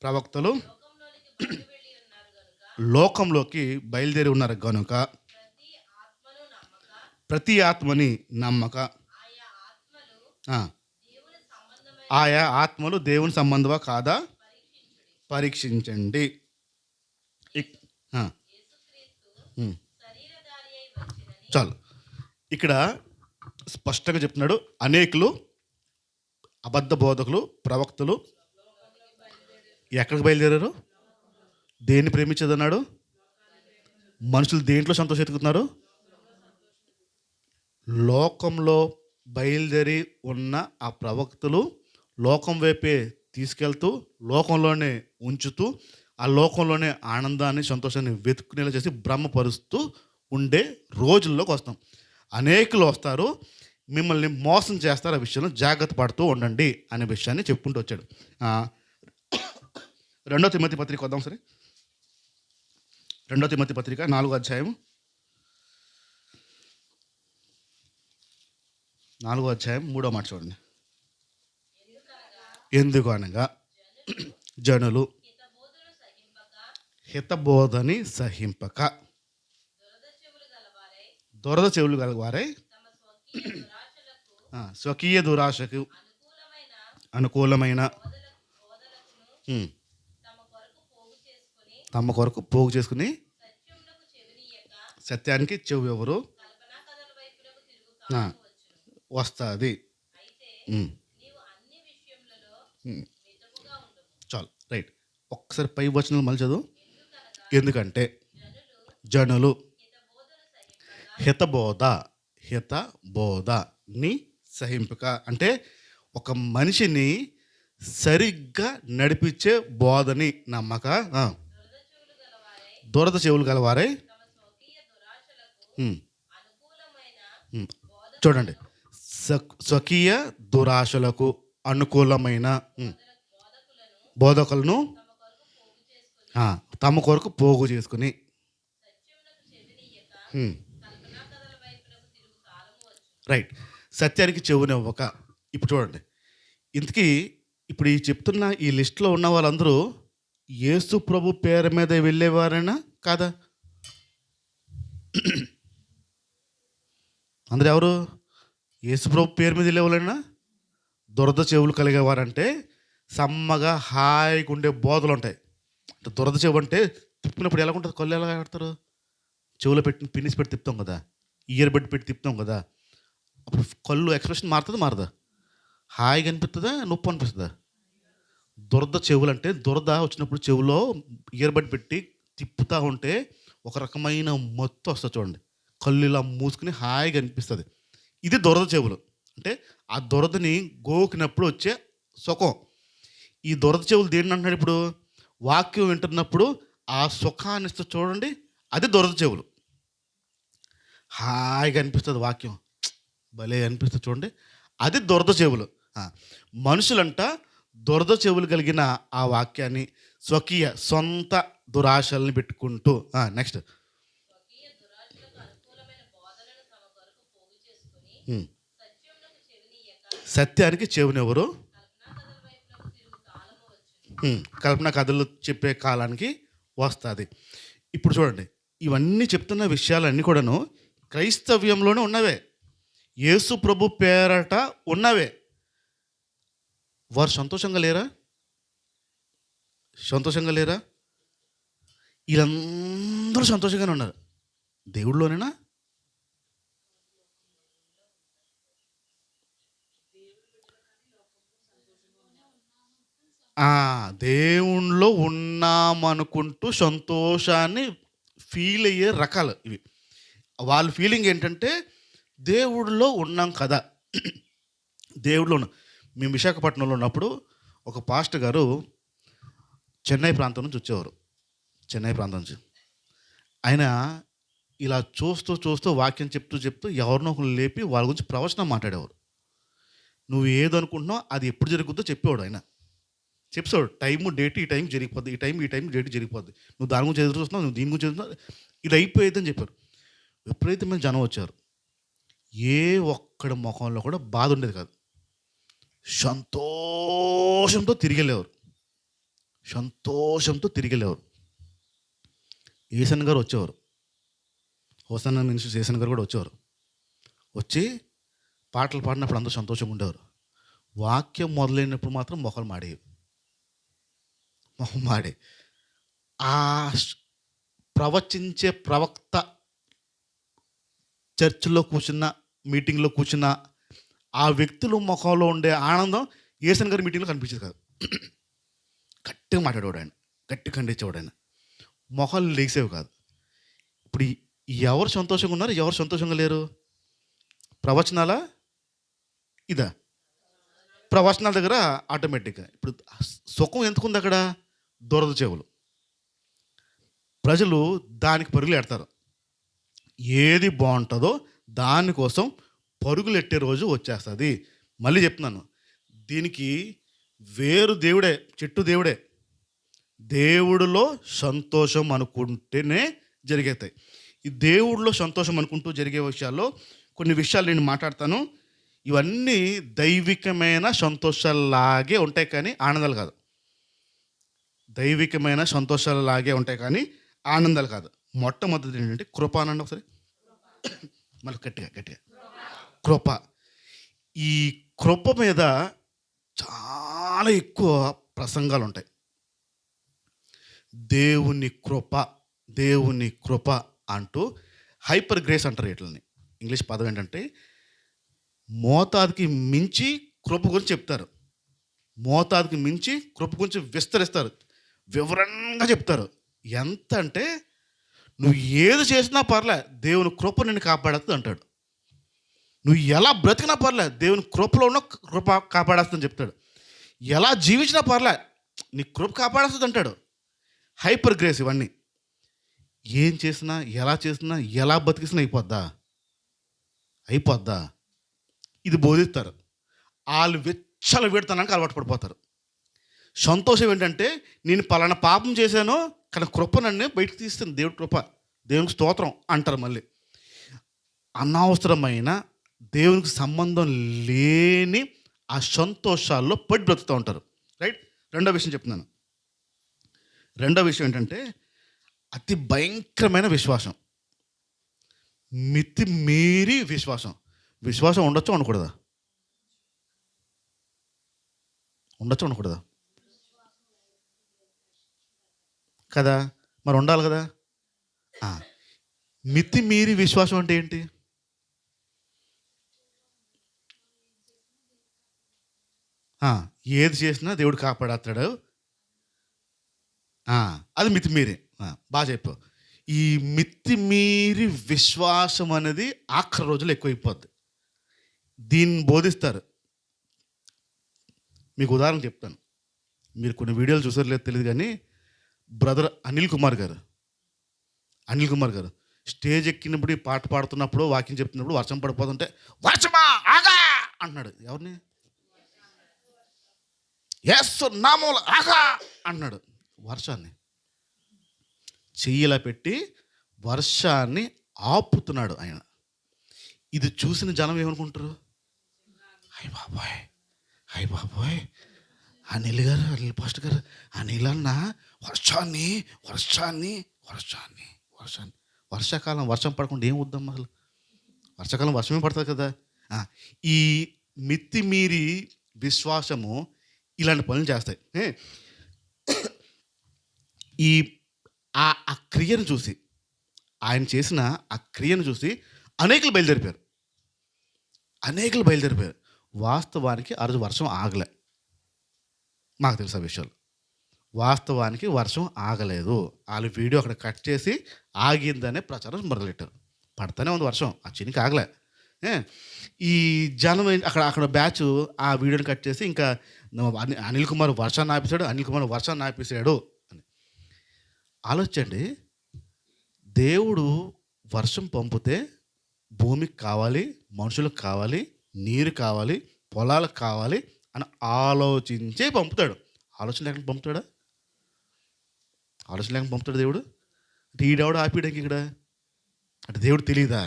ప్రవక్తలు లోకంలోకి బయలుదేరి ఉన్నారు కనుక ప్రతి ఆత్మని నమ్మక, ఆయా ఆత్మలు దేవుని సంబంధమా కాదా పరీక్షించండి. చాలు. ఇక్కడ స్పష్టంగా చెప్తున్నాడు, అనేకులు అబద్ధ బోధకులు ప్రవక్తలు ఎక్కడికి బయలుదేరారు? దేన్ని ప్రేమించదన్నాడు? మనుషులు దేంట్లో సంతోషెత్తుకుతున్నారు? లోకంలో బయలుదేరి ఉన్న ఆ ప్రవక్తలు లోకం వైపే తీసుకెళ్తూ, లోకంలోనే ఉంచుతూ, ఆ లోకంలోనే ఆనందాన్ని సంతోషాన్ని వెతుక్కునేలా చేసి భ్రమపరుస్తూ ఉండే రోజుల్లోకి వస్తాం. అనేకులు వస్తారు, మిమ్మల్ని మోసం చేస్తారు, ఆ విషయంలో జాగ్రత్త పడుతూ ఉండండి అనే విషయాన్ని చెప్పుకుంటూ వచ్చాడు. 2 తిమోతి పత్రిక వద్దాం సరే. 2 తిమోతి పత్రిక 4వ అధ్యాయం 3వ మాట చూడండి. ఎందుకు అనగా జనులు హితబోధని సహింపక దురద చెవులు గలవారై స్వకీయ దురాశకు అనుకూలమైన తమ కొరకు పోగు చేసుకుని సత్యానికి చెవి ఎవరు వస్తుంది. చాలు, రైట్. ఒక్కసారి పై వచనాలు మళ్ళీ చదువు. ఎందుకంటే జనులు హితబోధని సహింపక, అంటే ఒక మనిషిని సరిగ్గా నడిపించే బోధని నమ్మక, దురద చెవులు గలవారై చూడండి, స్వకీయ దురాశలకు అనుకూలమైన బోధకులను తమ కొరకు పోగు చేసుకుని రైట్, సత్యానికి చెవునివ్వక. ఇప్పుడు చూడండి, ఇంతకీ ఇప్పుడు ఈ చెప్తున్న ఈ లిస్టులో ఉన్న వాళ్ళందరూ యేసు ప్రభు పేరు మీద వెళ్ళేవారైనా కాదా? అందరూ ఎవరు? యేసు ప్రభు పేరు మీద వెళ్ళేవాళ్ళైనా? దురద చెవులు కలిగేవారంటే సమ్మగా హాయిగా ఉండే బోధలు ఉంటాయి. అంటే దురద చెవు అంటే తిప్పినప్పుడు ఎలా ఉంటుంది? కళ్ళు ఎలా పెడతారు? చెవులో పెట్టి పిన్నిసి పెట్టి తిప్పుతాం కదా, ఇయర్ బెడ్ పెట్టి తిప్పుతాం కదా, అప్పుడు కళ్ళు ఎక్స్ప్రెషన్ మారుదా? హాయిగా అనిపిస్తుందా, నొప్పి అనిపిస్తుందా? దురద చెవులు అంటే దురద వచ్చినప్పుడు చెవులో ఇయర్ బడ్ పెట్టి తిప్పుతూ ఉంటే ఒక రకమైన మత్తు వస్తుంది చూడండి, కళ్ళు ఇలా మూసుకుని హాయిగా అనిపిస్తుంది. ఇది దురద చెవులు అంటే ఆ దురదని గోకినప్పుడు వచ్చే సుఖం. ఈ దురద చెవులు దేన్ని అంటున్నాడు? ఇప్పుడు వాక్యం వింటున్నప్పుడు ఆ సుఖాన్ని ఇస్తూ చూడండి, అది దురద చెవులు. హాయిగా అనిపిస్తుంది, వాక్యం భలే అనిపిస్తుంది చూడండి, అది దురద చెవులు. మనుషులంట దురద చెవులు కలిగిన ఆ వాక్యాన్ని స్వకీయ సొంత దురాశల్ని పెట్టుకుంటూ నెక్స్ట్ సత్యానికి చెవినెవరు కల్పన కథలు చెప్పే కాలానికి వస్తుంది. ఇప్పుడు చూడండి, ఇవన్నీ చెప్తున్న విషయాలన్నీ కూడాను క్రైస్తవ్యంలోనే ఉన్నవే, యేసు ప్రభు పేరట ఉన్నవే. వారు సంతోషంగా లేరా? వీళ్ళందరూ సంతోషంగానే ఉన్నారు. దేవుళ్ళలోనేనా? దేవుణ్ణిలో ఉన్నామనుకుంటూ సంతోషాన్ని ఫీల్ అయ్యే రకాలు ఇవి. వాళ్ళ ఫీలింగ్ ఏంటంటే దేవుడిలో ఉన్నాం కదా, దేవుడిలో ఉన్నాం. మేము విశాఖపట్నంలో ఉన్నప్పుడు ఒక పాస్టర్ గారు చెన్నై ప్రాంతం నుంచి వచ్చేవారు. చెన్నై ప్రాంతం నుంచి ఆయన ఇలా చూస్తూ వాక్యం చెప్తూ ఎవరినో ఒకరు లేపి వాళ్ళ గురించి ప్రవచనం మాట్లాడేవారు. నువ్వు ఏదనుకుంటున్నావు అది ఎప్పుడు జరుగుతుందో చెప్పేవాడు ఆయన. చెప్తాడు టైము డేట్ ఈ టైం జరిగిపోద్ది, ఈ టైం డేట్ జరిగిపోద్ది, నువ్వు దాని గురించి ఎదురు చూస్తున్నావు, నువ్వు దీని గురించి ఎదురు, ఇది అయిపోయేది అని చెప్పారు. విపరీతమైన జనం వచ్చారు. ఏ ఒక్కడి ముఖంలో కూడా బాధ ఉండేది కాదు. సంతోషంతో తిరిగెళ్ళేవారు, సంతోషంతో తిరిగెళ్ళేవారు. ఏసన్ గారు వచ్చేవారు, హోసన్న మినిస్టర్ ఏసన్ గారు కూడా వచ్చేవారు. వచ్చి పాటలు పాడినప్పుడు అందరూ సంతోషంగా ఉండేవారు. వాక్యం మొదలైనప్పుడు మాత్రం మొఖం మాడేవి, మొహం మాడే. ఆ ప్రవచించే ప్రవక్త చర్చిలో కూర్చున్న, మీటింగ్లో కూర్చున్న ఆ వ్యక్తుల ముఖంలో ఉండే ఆనందం ఏసన్ గారి మీటింగ్లో కనిపించేది కాదు. గట్టిగా మాట్లాడేవాడు ఆయన, గట్టిగా ఖండించేవాడు ఆయన, మొహాలు లేసేవి కాదు. ఇప్పుడు ఎవరు సంతోషంగా ఉన్నారు, ఎవరు సంతోషంగా లేరు? ప్రవచనాల ఇదా? ప్రవచనాల దగ్గర ఆటోమేటిక్గా ఇప్పుడు సుఖం ఎందుకుంది అక్కడ? దురద చెవులు. ప్రజలు దానికి పరుగులు ఎడతారు. ఏది బాగుంటుందో దానికోసం పరుగులు ఎట్టే రోజు వచ్చేస్తుంది. మళ్ళీ చెప్తున్నాను, దీనికి వేరు దేవుడే, చెట్టు దేవుడే. దేవుడిలో సంతోషం అనుకుంటేనే జరిగేతాయి. ఈ దేవుడిలో సంతోషం అనుకుంటూ జరిగే విషయాల్లో కొన్ని విషయాలు నేను మాట్లాడతాను. ఇవన్నీ దైవికమైన సంతోషాలలాగే ఉంటాయి కానీ ఆనందాలు కాదు. దైవికమైన సంతోషాలలాగే ఉంటాయి కానీ ఆనందాలు కాదు. మొట్టమొదటి ఏంటంటే కృప అనండి ఒకసారి, మళ్ళీ గట్టిగా గట్టిగా. కృప. ఈ కృప మీద చాలా ఎక్కువ ప్రసంగాలు ఉంటాయి. దేవుని కృప, దేవుని కృప అంటూ హైపర్ గ్రేస్ అంటారు వీటిని. ఇంగ్లీష్ పదం ఏంటంటే మోతాదుకి మించి కృప గురించి చెప్తారు. మోతాదుకి మించి కృప గురించి విస్తరిస్తారు, వివరంగా చెప్తారు. ఎంత అంటే నువ్వు ఏది చేసినా పర్లే, దేవుని కృప నిన్ను కాపాడేస్తుంది అంటాడు. నువ్వు ఎలా బ్రతికినా పర్లే, దేవుని కృపలో ఉన్న కృప కాపాడేస్తుందని చెప్తాడు. ఎలా జీవించినా పర్లే, నీ కృప కాపాడేస్తుంది అంటాడు. హైపర్ గ్రేస్ ఇవన్నీ. ఏం చేసినా, ఎలా చేసినా, ఎలా బతికిసినా అయిపోద్దా ఇది బోధిస్తారు. వాళ్ళు వెచ్చల వీడతానికి అలవాటు పడిపోతారు. సంతోషం ఏంటంటే నేను పలానా పాపం చేశాను కానీ కృప నన్ను బయటకు తీస్తుంది, దేవుడి కృప, దేవునికి స్తోత్రం అంటారు. మళ్ళీ అనవసరమైన దేవునికి సంబంధం లేని ఆ సంతోషాల్లో పడి బ్రతుకుతూ ఉంటారు. రైట్. రెండో విషయం చెప్తున్నాను. రెండో విషయం ఏంటంటే అతి భయంకరమైన విశ్వాసం, మితి మీరి విశ్వాసం. విశ్వాసం ఉండొచ్చా ఉండకూడదా? ఉండొచ్చా ఉండకూడదా? కదా, మరి ఉండాలి కదా. మితి మీరి విశ్వాసం అంటే ఏంటి? ఏది చేసినా దేవుడు కాపాడతాడు, అది మితిమీరి. బాగా చెప్పావు. ఈ మితిమీరి విశ్వాసం అనేది ఆఖరి రోజులు ఎక్కువైపోద్ది. దీన్ని బోధిస్తారు. మీకు ఉదాహరణ చెప్తాను. మీరు కొన్ని వీడియోలు చూసారో లేదో తెలియదు కానీ బ్రదర్ అనిల్ కుమార్ గారు స్టేజ్ ఎక్కినప్పుడు పాట పాడుతున్నప్పుడు, వాక్యం చెప్తున్నప్పుడు వర్షం పడిపోతుంటే వర్షమా ఆగా అంటున్నాడు. ఎవరిని? ఎస్ నామూల ఆగా అంటున్నాడు. వర్షాన్ని చెయ్యిలా పెట్టి వర్షాన్ని ఆపుతున్నాడు ఆయన. ఇది చూసిన జనం ఏమనుకుంటారు? హై బాబోయ్ అనిల్ పాస్టర్ గారు అనిల్ అన్న వర్షాన్ని వర్షాన్ని వర్షాన్ని వర్షాన్ని వర్షాకాలం వర్షం పడకుండా ఏం వద్దమ్మా, అసలు వర్షాకాలం వర్షమే పడుతుంది కదా. ఈ మితిమీరి విశ్వాసము ఇలాంటి పనులు చేస్తాయి. ఈ ఆ క్రియను చూసి, ఆయన చేసిన ఆ క్రియను చూసి అనేకులు బయలుదేరిపోయారు. వాస్తవానికి ఆ రోజు వర్షం ఆగలే. మాకు తెలుసు ఆ విషయాలు. వాస్తవానికి వర్షం ఆగలేదు. వాళ్ళు వీడియో అక్కడ కట్ చేసి ఆగిందనే ప్రచారం మొదలెట్టారు. పడతానే ఉంది వర్షం, ఆ చినికి ఆగలే. ఈ జనం అక్కడ బ్యాచ్ ఆ వీడియోని కట్ చేసి ఇంకా అనిల్ కుమార్ వర్షాన్ని ఆపేశాడు అని ఆలోచించండి. దేవుడు వర్షం పంపితే భూమికి కావాలి, మనుషులకు కావాలి, నీరు కావాలి, పొలాలకు కావాలి అని ఆలోచించే పంపుతాడు. ఆలోచన లేకుండా పంపుతాడా? ఆలోచన లేకుండా పంపుతాడు దేవుడు? అంటే ఈడెవడు ఆపిడానికి ఇక్కడ? అంటే దేవుడు తెలియదా?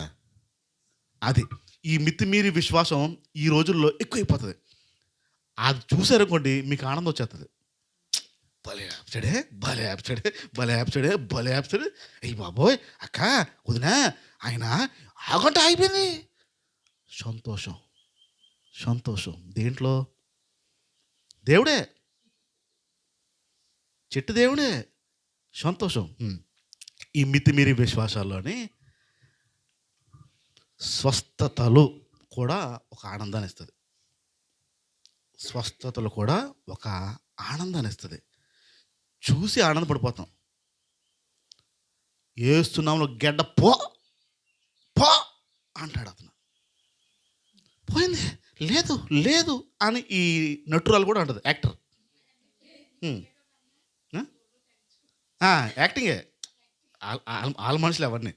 అది ఈ మితిమీరి విశ్వాసం ఈ రోజుల్లో ఎక్కువైపోతుంది. అది చూసారనుకోండి మీకు ఆనందం వచ్చేస్తుంది. భలే యాప్చాడే, భలే యాప్చాడే, భలే యాప్చాడే, భలే యాప్చాడే. అయ్యి బాబోయ్ అక్క వదినా ఆయన ఆగంట అయిపోయింది. సంతోషం, సంతోషం దేంట్లో? దేవుడే, చెట్టు దేవుడే, సంతోషం. ఈ మితిమీరి విశ్వాసాల్లోని స్వస్థతలు కూడా ఒక ఆనందాన్ని ఇస్తుంది. స్వస్థతలు కూడా ఒక ఆనందాన్ని ఇస్తుంది. చూసి ఆనందపడిపోతాం. ఏస్తున్నాంలో గెడ్డ పో పో అంటాడు అతను. పోయింది, లేదు లేదు అని ఈ నటురాలు కూడా అంటది, యాక్టర్. యాక్టింగే, వాళ్ళ మనుషులు ఎవరిని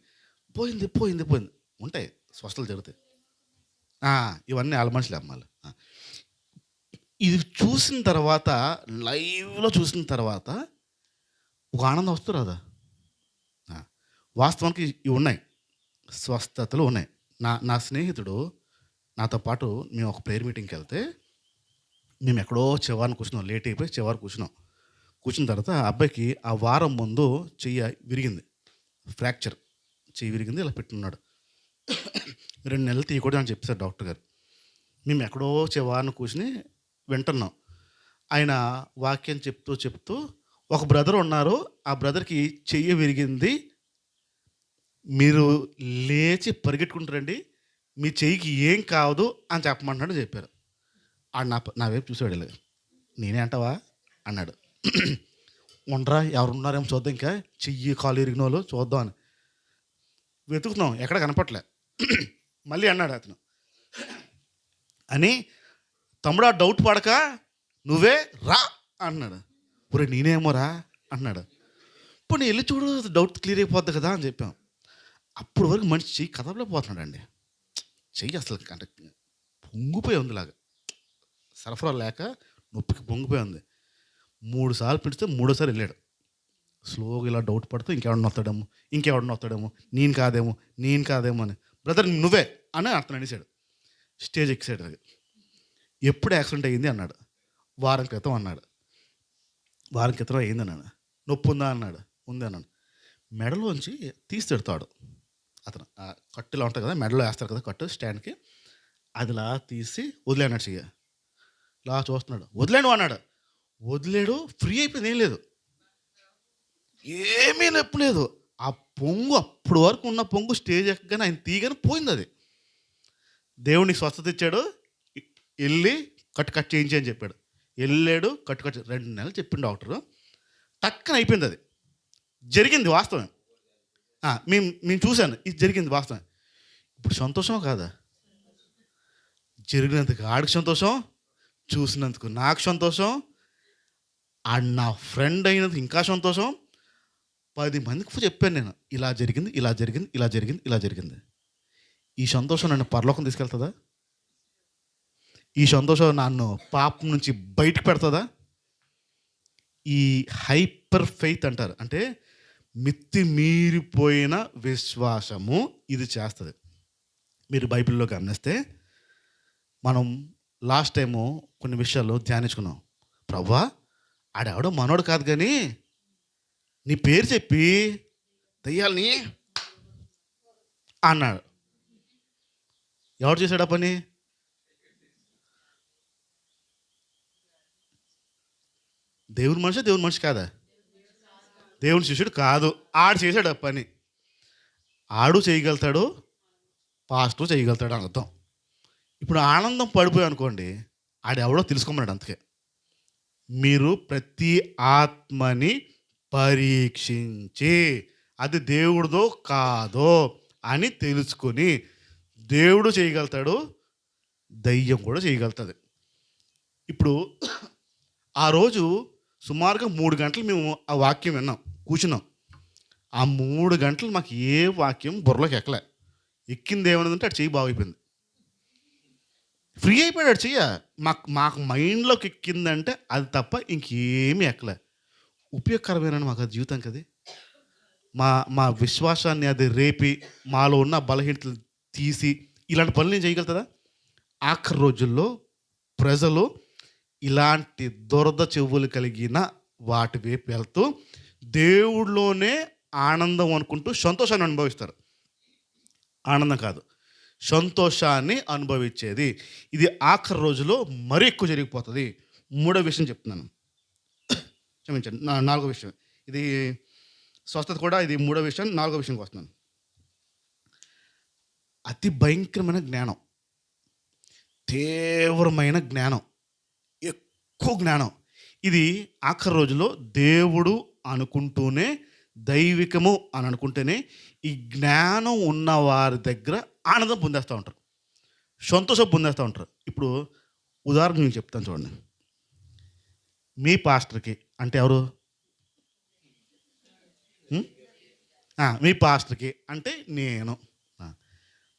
పోయింది పోయింది పోయింది ఉంటాయి, స్వస్థలు జరుగుతాయి. ఇవన్నీ వాళ్ళ మనుషులే అమ్మాలి. ఇది చూసిన తర్వాత, లైవ్లో చూసిన తర్వాత ఒక ఆనందం వస్తుంది కదా. వాస్తవానికి ఇవి ఉన్నాయి, స్వస్థతలు ఉన్నాయి. నా స్నేహితుడు నాతో పాటు మేము ఒక ప్రేయర్ మీటింగ్కి వెళ్తే, మేము ఎక్కడో చివరిని కూర్చున్నాం, లేట్ అయిపోయి చివరి కూర్చున్న తర్వాత ఆ అబ్బాయికి ఆ వారం ముందు చెయ్యి విరిగింది, ఫ్రాక్చర్ చెయ్యి విరిగింది, ఇలా పెట్టున్నాడు. 2 నెలలు తీయకూడదు అని చెప్పారు డాక్టర్ గారు. మేము ఎక్కడో చివరిని కూర్చుని వింటున్నాం. ఆయన వాక్యం చెప్తూ ఒక బ్రదర్ ఉన్నారు, ఆ బ్రదర్కి చెయ్యి విరిగింది, మీరు లేచి పరిగెట్టుకుంటారండి, మీ చెయ్యికి ఏం కావదు అని చెప్పమంటున్నాడు చెప్పారు. ఆడు నా వైపు చూసాడు, ఇలా నేనే అంటావా అన్నాడు. ఉండరా ఎవరున్నారేమో చూద్దాం, ఇంకా చెయ్యి కాలు ఇరిగిన వాళ్ళు చూద్దాం అని వెతుకుతున్నాం, ఎక్కడ కనపట్లే. మళ్ళీ అన్నాడు అతను అని, తమ్ముడా డౌట్ పడక నువ్వే రా అన్నాడు. ఒరే నేనేమో రా అన్నాడు. ఇప్పుడు నేను వెళ్ళి చూడు, డౌట్ క్లియర్ అయిపోద్ది కదా అని చెప్పాం. అప్పుడు వరకు మనిషి చెయ్యి కదపలేకపోతున్నాడు అండి. చెయ్యి అసలు అంటే పొంగిపోయి ఉంది, లాగా సరఫరా లేక నొప్పికి పొంగిపోయి ఉంది. 3 సార్లు పిలిస్తే 3వ సారి వెళ్ళాడు. స్లోగా ఇలా డౌట్ పడుతూ ఇంకెవడన్నా వస్తాడేమో, నేను కాదేమో అని. బ్రదర్ నువ్వే అని అతను అనేసాడు. స్టేజ్ ఎక్కిసాడు. అది ఎప్పుడు యాక్సిడెంట్ అయ్యింది అన్నాడు. వారం క్రితం అన్నాడు. వారం క్రితం అయ్యింది అన్నాడు. నొప్పి ఉందా అన్నాడు. ఉంది అన్నాడు. మెడలోంచి తీసి తిడతాడు అతను. కట్టులా ఉంటుంది కదా, మెడలో వేస్తారు కదా కట్టు స్టాండ్కి, అదిలా తీసి వదిలేనాడు. చెయ్య ఇలా చూస్తున్నాడు. వదిలేడు అన్నాడు. వదిలేడు, ఫ్రీ అయిపోయింది, ఏం లేదు, ఏమీ నొప్పి లేదు. ఆ పొంగు, అప్పుడు వరకు ఉన్న పొంగు స్టేజ్ ఎక్కగానే ఆయన తీయగానే పోయింది. అది దేవునికి స్వస్థత ఇచ్చాడు. వెళ్ళి కట్ చేయించి అని చెప్పాడు. వెళ్ళాడు, కట్ 2 నెలలు చెప్పిండు డాక్టరు. టక్కన అయిపోయింది. అది జరిగింది వాస్తవం. మేము చూశాను, ఇది జరిగింది వాస్తవం. ఇప్పుడు సంతోషమా కాదా? జరిగినందుకు ఆడికి సంతోషం, చూసినందుకు నాకు సంతోషం, నా ఫ్రెండ్ అయినందుకు ఇంకా సంతోషం. 10 మందికి చెప్పాను నేను, ఇలా జరిగింది, ఇలా జరిగింది, ఇలా జరిగింది, ఇలా జరిగింది. ఈ సంతోషం నన్ను పరలోకం తీసుకెళ్తుందా? ఈ సంతోషం నన్ను పాపం నుంచి బయటకు పెడుతుందా? ఈ హైపర్ ఫెయిత్ అంటారు, అంటే మితిమీరిపోయిన విశ్వాసము ఇది చేస్తుంది. మీరు బైబిల్లో గమనిస్తే మనం లాస్ట్ టైము కొన్ని విషయాలు ధ్యానించుకున్నాం. ప్రభువా ఆడెవడో మనోడు కాదు కానీ నీ పేరు చెప్పి దయ్యాలని అన్నాడు. ఎవడు చేశాడు ఆ పని? దేవుని మనిషి కాదా? దేవుని శిష్యుడు కాదు, ఆడు చేశాడు ఆ పని. ఆడు చేయగలుగుతాడు, పాస్టర్ చేయగలుగుతాడు అని అర్థం. ఇప్పుడు ఆనందం పడిపోయి అనుకోండి, ఆడెవడో తెలుసుకోమన్నాడు. అందుకే మీరు ప్రతి ఆత్మని పరీక్షించి అది దేవుడిదో కాదో అని తెలుసుకొని, దేవుడు చేయగలుగుతాడు, దయ్యం కూడా చేయగలుగుతుంది. ఇప్పుడు ఆ రోజు సుమారుగా 3 గంటలు మేము ఆ వాక్యం విన్నాం, కూర్చున్నాం. ఆ 3 గంటలు మాకు ఏ వాక్యం బుర్రలోకి ఎక్కలే. ఎక్కింది ఏమన్నదంటే అటు చెయ్యి బాగైపోయింది. ఫ్రీ అయిపోయాడు చెయ్య. మాకు మైండ్లోకి ఎక్కిందంటే అది తప్ప ఇంకేమీ ఎక్కలే. ఉపయోగకరమైన మాకు అది జీవితం కది. మా మా విశ్వాసాన్ని అది రేపి మాలో ఉన్న బలహీనతలు తీసి ఇలాంటి పనులు నేను చేయగలుగుతుందా? ఆఖరి రోజుల్లో ప్రజలు ఇలాంటి దురద చెవులు కలిగిన వాటి వైపు వెళ్తూ దేవుడిలోనే ఆనందం అనుకుంటూ సంతోషాన్ని అనుభవిస్తారు. ఆనందం కాదు, సంతోషాన్ని అనుభవించేది. ఇది ఆఖరి రోజులో మరీ ఎక్కువ జరిగిపోతుంది. మూడో విషయం చెప్తున్నాను, క్షమించండి, నాలుగో విషయం. ఇది స్వస్థత కూడా, ఇది మూడో విషయం. నాలుగో విషయంకి వస్తున్నాను. అతి భయంకరమైన జ్ఞానం, తీవ్రమైన జ్ఞానం, ఎక్కువ జ్ఞానం. ఇది ఆఖరి రోజులో దేవుడు అనుకుంటూనే, దైవికము అని అనుకుంటేనే ఈ జ్ఞానం ఉన్న వారి దగ్గర ఆనందం పొందేస్తూ ఉంటారు, సంతోషం పొందేస్తూ ఉంటారు. ఇప్పుడు ఉదాహరణ నేను చెప్తాను చూడండి. మీ పాస్టర్కి అంటే ఎవరు? మీ పాస్టర్కి అంటే నేను.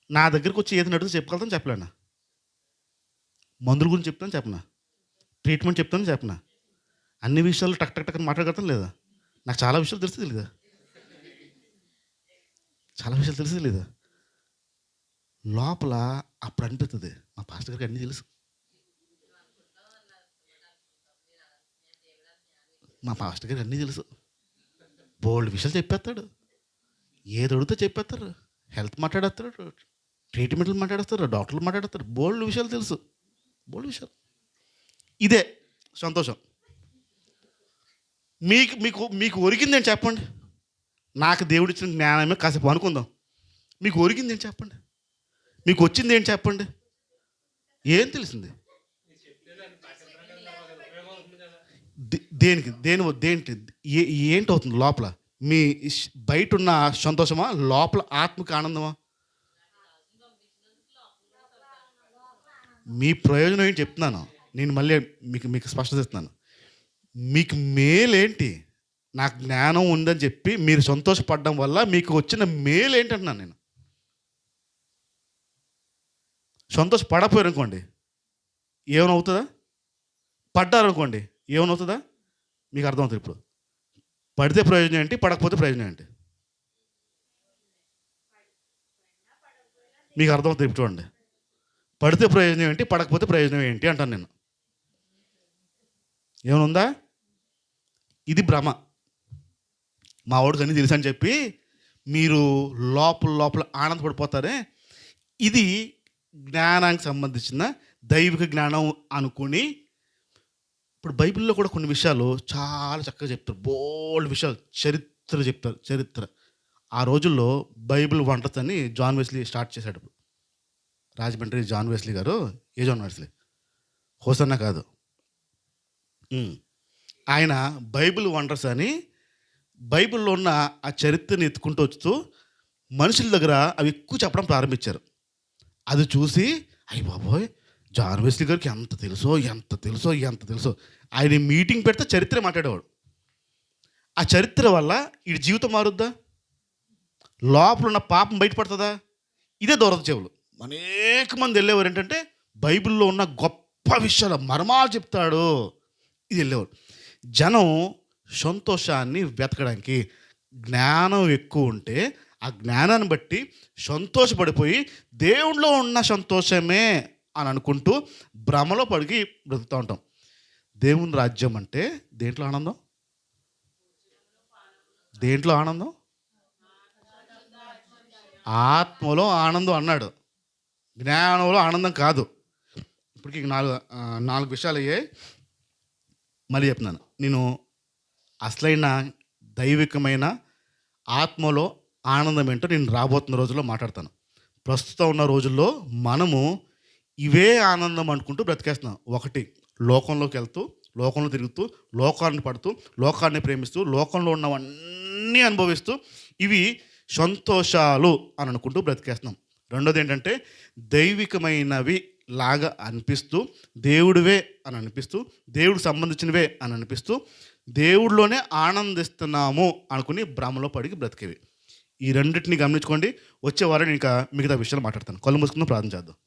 నా దగ్గరికి వచ్చి ఏది నడితే చెప్పగలుగుతాను చెప్పలేనా? మందుల గురించి చెప్తాను చెప్పనా? ట్రీట్మెంట్ చెప్తాను చెప్పనా? అన్ని విషయాలు టక్ టక్ టక్ మాట్లాడగలుగుతాను లేదా? నాకు చాలా విషయాలు తెలిసి తెలీదా? చాలా విషయాలు తెలిసి తెలీదా? లోపల అప్పుడు అనిపిస్తుంది మా పాస్టర్ గారికి అన్నీ తెలుసు, మా పాస్టర్ గారికి అన్నీ తెలుసు, బోల్డ్ విషయాలు చెప్పేస్తాడు, ఏది అడిగితే చెప్పేస్తారు, హెల్త్ మాట్లాడేస్తాడు, ట్రీట్మెంట్లు మాట్లాడేస్తారు, డాక్టర్లు మాట్లాడేస్తారు, బోల్డ్ విషయాలు తెలుసు, బోల్డ్ విషయాలు. ఇదే సంతోషం. మీకు మీకు మీకు ఒరిగిందేంటి చెప్పండి? నాకు దేవుడు ఇచ్చిన జ్ఞానమే కాసేపు అనుకుందాం. మీకు ఒరిగిందేంటి చెప్పండి? మీకు వచ్చింది ఏంటి చెప్పండి? ఏం తెలిసింది? దేనికి దేంటి ఏంటి అవుతుంది లోపల? మీ బయట ఉన్న సంతోషమా, లోపల ఆత్మకి ఆనందమా? మీ ప్రయోజనం ఏంటి చెప్తున్నాను నేను, మళ్ళీ మీకు స్పష్టత ఇస్తున్నాను. మీకు మేలేంటి? నాకు జ్ఞానం ఉందని చెప్పి మీరు సంతోషపడడం వల్ల మీకు వచ్చిన మేలేంటి అంటున్నాను నేను. సంతోషపడపోయారు అనుకోండి ఏమవుతుందా? పడ్డారనుకోండి ఏమవుతుందా? మీకు అర్థమవుతుంది. ఇప్పుడు పడితే ప్రయోజనం ఏంటి, పడకపోతే ప్రయోజనం ఏంటి? మీకు అర్థమవుతుంది. ఇప్పుడు చూడండి, పడితే ప్రయోజనం ఏంటి, పడకపోతే ప్రయోజనం ఏంటి అంటాను నేను. ఏమనుందా? ఇది భ్రమ. మా వాడికి అన్నీ తెలుసు అని చెప్పి మీరు లోపల ఆనందపడిపోతారే, ఇది జ్ఞానానికి సంబంధించిన దైవిక జ్ఞానం అనుకుని. ఇప్పుడు బైబిల్లో కూడా కొన్ని విషయాలు చాలా చక్కగా చెప్తారు, బోల్డ్ విషయాలు, చరిత్ర చెప్తారు, చరిత్ర. ఆ రోజుల్లో బైబిల్ వంటర్స్ అని జాన్ వెస్లీ స్టార్ట్ చేశాడు. రాజమండ్రి జాన్ వెస్లీ గారు. ఏ జాన్ వెస్లీ? హోసన్న కాదు. ఆయన బైబిల్ వండర్స్ అని బైబిల్లో ఉన్న ఆ చరిత్రని ఎత్తుకుంటూ వస్తూ మనుషుల దగ్గర అవి ఎక్కువ చెప్పడం ప్రారంభించారు. అది చూసి అయ్య బాబోయ్, జాన్ వెస్లీ గారికి ఎంత తెలుసో. ఆయన మీటింగ్ పెడితే చరిత్ర మాట్లాడేవాడు. ఆ చరిత్ర వల్ల ఈ జీవితం మారుద్దా? లోపల ఉన్న పాపం బయటపడుతుందా? ఇదే దూరద చెవులు. అనేక మంది వెళ్ళేవారు ఏంటంటే బైబిల్లో ఉన్న గొప్ప విషయాలు, మర్మాలు చెప్తాడు, ఇది వెళ్ళేవారు. జనం సంతోషాన్ని వెతకడానికి జ్ఞానం ఎక్కువ ఉంటే ఆ జ్ఞానాన్ని బట్టి సంతోషపడిపోయి దేవుడిలో ఉన్న సంతోషమే అని అనుకుంటూ భ్రమలో పడికి బ్రతుకుతూ ఉంటాం. దేవుని రాజ్యం అంటే దేంట్లో ఆనందం? దేంట్లో ఆనందం? ఆత్మలో ఆనందం అన్నాడు, జ్ఞానంలో ఆనందం కాదు. ఇప్పటికి నాలుగు విషయాలు అయ్యాయి. మళ్ళీ చెప్తున్నాను, నేను అసలైన దైవికమైన ఆత్మలో ఆనందం ఏంటో నేను రాబోతున్న రోజుల్లో మాట్లాడతాను. ప్రస్తుతం ఉన్న రోజుల్లో మనము ఇవే ఆనందం అనుకుంటూ బ్రతికేస్తున్నాం. ఒకటి, లోకంలోకి వెళ్తూ, లోకంలో తిరుగుతూ, లోకాన్ని పడుతూ, లోకాన్ని ప్రేమిస్తూ, లోకంలో ఉన్నవన్నీ అనుభవిస్తూ ఇవి సంతోషాలు అని అనుకుంటూ బ్రతికేస్తున్నాం. రెండోది ఏంటంటే దైవికమైనవి లాగా అనిపిస్తూ, దేవుడివే అని అనిపిస్తూ, దేవుడికి సంబంధించినవే అని అనిపిస్తూ, దేవుడిలోనే ఆనందిస్తున్నాము అనుకుని భ్రమలో పడికి బ్రతికేవి. ఈ రెండింటిని గమనించుకోండి. వచ్చే వారం ఇంకా మిగతా విషయాలు మాట్లాడతాను. కళ్ళు మూసుకుందాం, ప్రార్థన చేద్దాం.